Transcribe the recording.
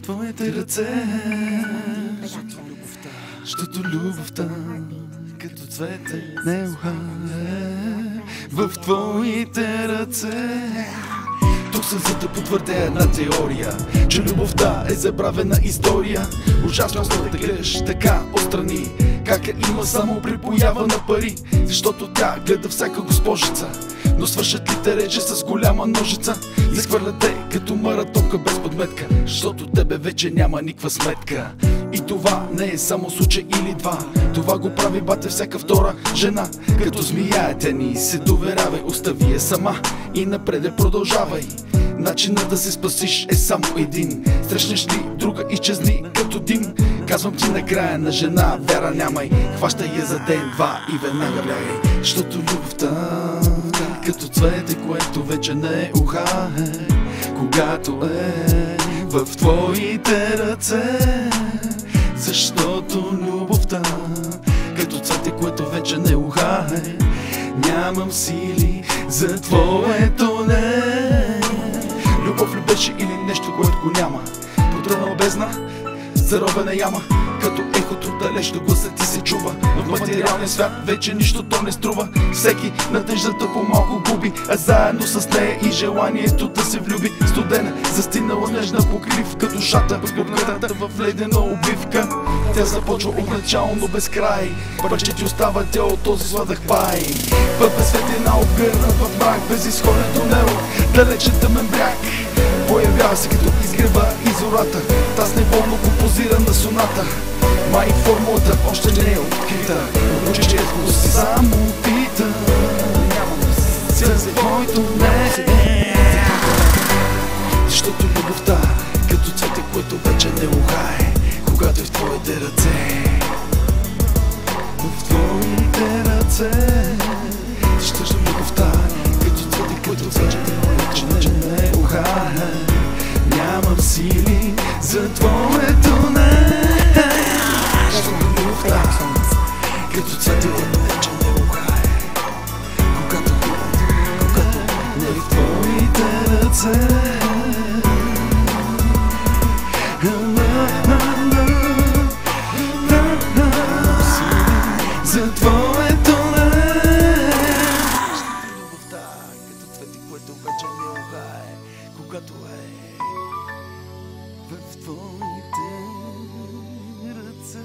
Твоите ръце, защото любовта като цвете не ухае в твоите ръце. Тук съм за да потвърдя една теория, че любовта е забравена история. Ужасно да гледаш така отстрани, как я има само при поява на пари. Защото тя гледа всяка госпожица, но свършат ли те рече с голяма ножица? Изхвърля те като маратонка без подметка, защото тебе вече няма никаква сметка. И това не е само случай или два, това го прави бате всяка втора жена. Като змия е тя ни се доверявай, остави я сама и напред продължавай. Начинът да се спасиш е само един, срещнеш ли друга изчезни като дим. Казвам ти накрая на жена вяра нямай, хващай я за ден, два и веднага бягай. Защото любовта като цвете, което вече не ухае, когато е в твоите ръце. Защото любовта като цвете, което вече не ухае, нямам сили за твоето не. Любов ли беше или нещо, което го няма? Потънала бездна, заробена яма, като ехото далечно гласът ти се чува. Но в материалния свят вече нищо то не струва. Всеки надеждата по-малко губи, а заедно с нея и желанието да се влюби. Студена, застинала нежна покривка, душата подгърната в ледена обвивка. Тя започва отначало, но без край, парче ти остава тя от този сладък пай. Път без светлина обгърна в мрак, без изходен тунел, далече тъмен бряг. Появява се като изгрева и зората, таз неволно композирана соната. Май формулата още не е открита, учението си само пита. За твоето не. Защото любовта като цвете, което вече не ухае, когато е в твоите ръце. В твоите ръце. Защото любовта като цвете, което вече не ухае, нямам сили за твоето не. Любовта като цвете, което вече не ухае, когато не е в твоите ръце. За твоето не. Любовта като цвете, което вече не ухае, когато е в твоите ръце.